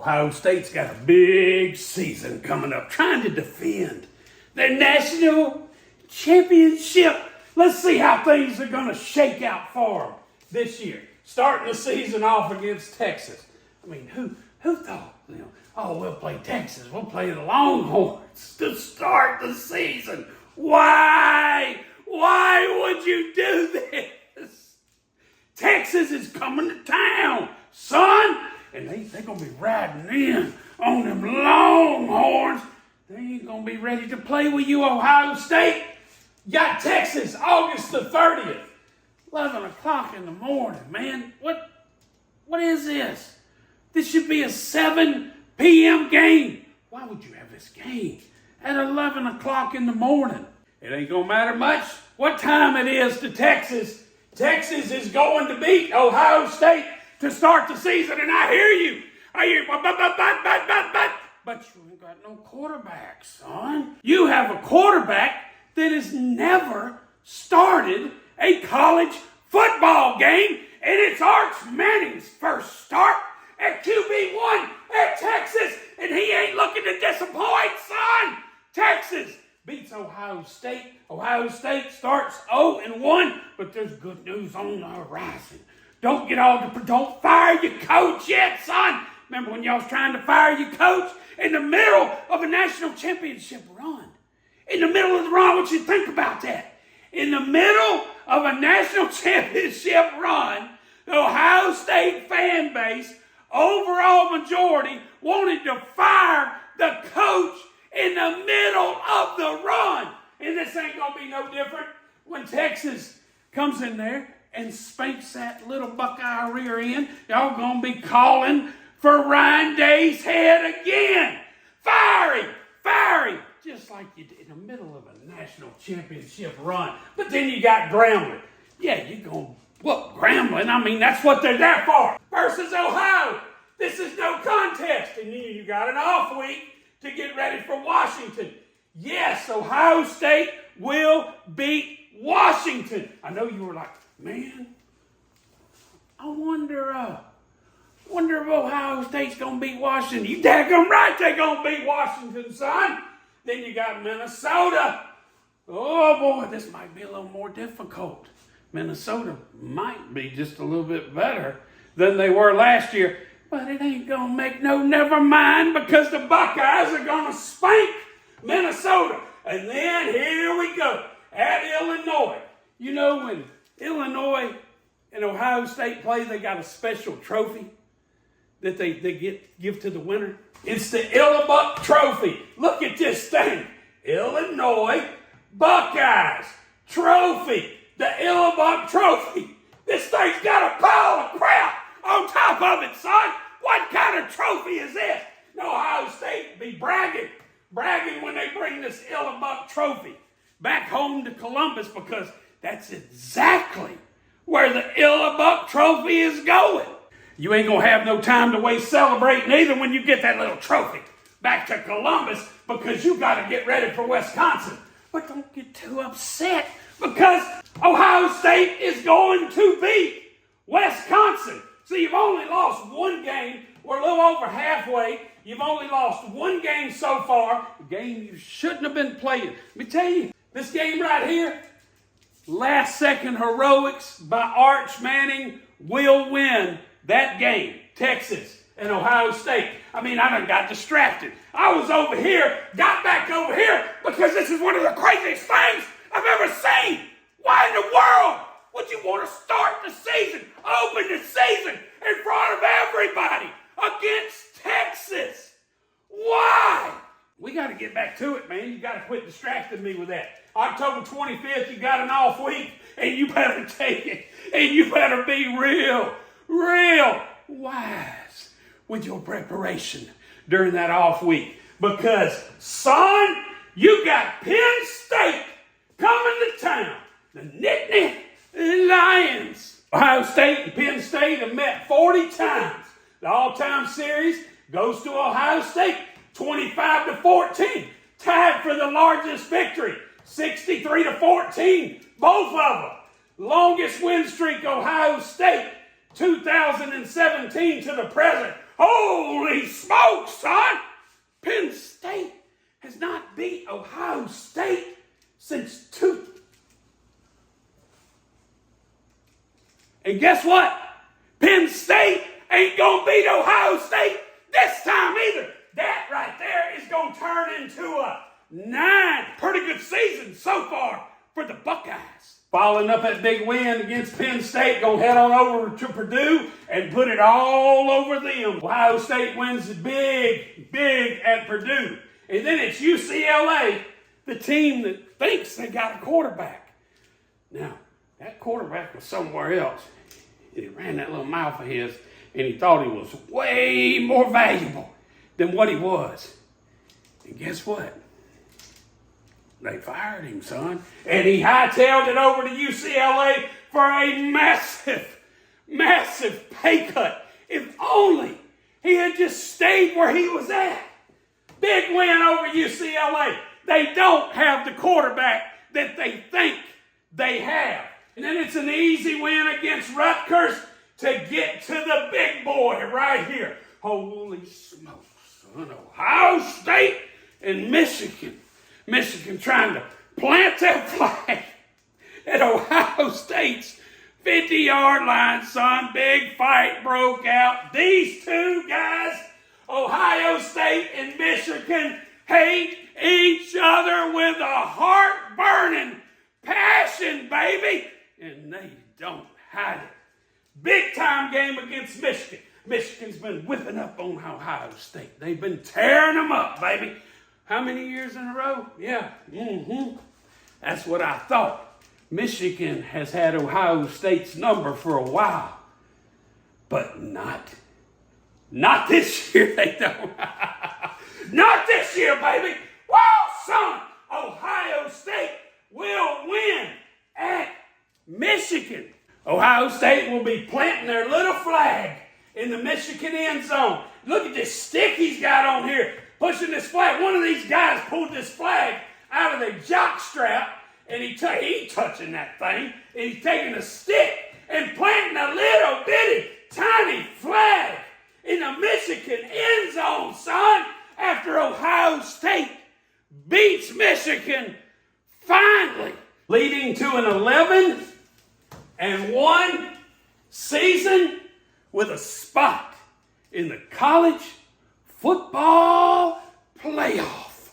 Ohio State's got a big season coming up, trying to defend their national championship. Let's see how things are going to shake out for them this year. Starting the season off against Texas. I mean, who thought, we'll play Texas, we'll play the Longhorns to start the season. Why? Why would you do this? Texas is coming to town, son. And they're going to be riding in on them Longhorns. They ain't going to be ready to play with you, Ohio State. You got Texas, August the 30th. 11 o'clock in the morning, man. What is this? This should be a 7 p.m. game. Why would you have this game at 11 o'clock in the morning? It ain't going to matter much what time it is to Texas. Texas is going to beat Ohio State to start the season, and I hear you. But you ain't got no quarterback, son. You have a quarterback that has never started a college football game, and it's Arch Manning's first start at QB1 at Texas, and he ain't looking to disappoint, son. Texas beats Ohio State. Ohio State starts 0-1, but there's good news on the horizon. Don't fire your coach yet, son. Remember when y'all was trying to fire your coach in the middle of a national championship run? In the middle of the run, I want you to think about that. In the middle of a national championship run, the Ohio State fan base, overall majority, wanted to fire the coach in the middle of the run. And this ain't going to be no different when Texas comes in there and spanks that little Buckeye rear end. Y'all gonna be calling for Ryan Day's head again. Fire him, just like you did in the middle of a national championship run. But then you got Grambling. Yeah, you're gonna whoop Grambling. I mean, that's what they're there for. Versus Ohio. This is no contest. And then you got an off week to get ready for Washington. Yes, Ohio State will beat Washington. I know you were like, man, I wonder if Ohio State's going to beat Washington. You daggum right they're going to beat Washington, son. Then you got Minnesota. Oh, boy, this might be a little more difficult. Minnesota might be just a little bit better than they were last year. But it ain't going to make no never mind because the Buckeyes are going to spank Minnesota. And then here we go at Illinois. You know, when Illinois and Ohio State play, they got a special trophy that they give to the winner. It's the Illabuck Trophy. Look at this thing. Illinois Buckeyes Trophy. The Illabuck Trophy. This thing's got a pile of crap on top of it, son. What kind of trophy is this? No, Ohio State be bragging when they bring this Illabuck Trophy back home to Columbus because that's exactly where the Illabuck Trophy is going. You ain't going to have no time to waste celebrating either when you get that little trophy back to Columbus because you got to get ready for Wisconsin. But don't get too upset because Ohio State is going to beat Wisconsin. So you've only lost one game. We're a little over halfway. You've only lost one game so far. A game you shouldn't have been playing. Let me tell you, this game right here, last second heroics by Arch Manning will win that game. Texas and Ohio State. I mean, I done got distracted. I was over here, got back over here because this is one of the craziest things I've ever seen. Why in the world would you want to start the season, open the season in front of everybody against Texas? Why? We got to get back to it, man. You got to quit distracting me with that. October 25th, you got an off week, and you better take it. And you better be real wise with your preparation during that off week. Because, son, you got Penn State coming to town. The Nittany Lions. Ohio State and Penn State have met 40 times. The all-time series goes to Ohio State, 25-14. Tied for the largest victory, 63-14. Both of them. Longest win streak, Ohio State, 2017 to the present. Holy smokes, son! Penn State has not beat Ohio State since two. And guess what? Penn State ain't gonna beat Ohio State this time either. That right there is gonna turn into a 9. Pretty good season so far for the Buckeyes. Following up that big win against Penn State, gonna head on over to Purdue and put it all over them. Ohio State wins big at Purdue. And then it's UCLA, the team that thinks they got a quarterback. Now, that quarterback was somewhere else. He ran that little mouth of his, and he thought he was way more valuable than what he was. And guess what? They fired him, son. And he hightailed it over to UCLA for a massive pay cut. If only he had just stayed where he was at. Big win over UCLA. They don't have the quarterback that they think they have. And then it's an easy win against Rutgers to get to the big boy right here. Holy smokes, son. Ohio State and Michigan. Michigan trying to plant that flag at Ohio State's 50-yard line, son. Big fight broke out. These two guys, Ohio State and Michigan, hate each other with a heart-burning passion, baby. And they don't hide it. Big-time game against Michigan. Michigan's been whipping up on Ohio State. They've been tearing them up, baby. How many years in a row? Yeah. That's what I thought. Michigan has had Ohio State's number for a while. But not this year, they don't. Not this year, baby. Wow, son. Ohio State will win at Michigan. Ohio State will be planting their little flag in the Michigan end zone. Look at this stick he's got on here, pushing this flag. One of these guys pulled this flag out of the jock strap, and he touching that thing, and he's taking a stick and planting a little bitty tiny flag in the Michigan end zone, son, after Ohio State beats Michigan finally, leading to an 11-1 season with a spot in the college football playoff.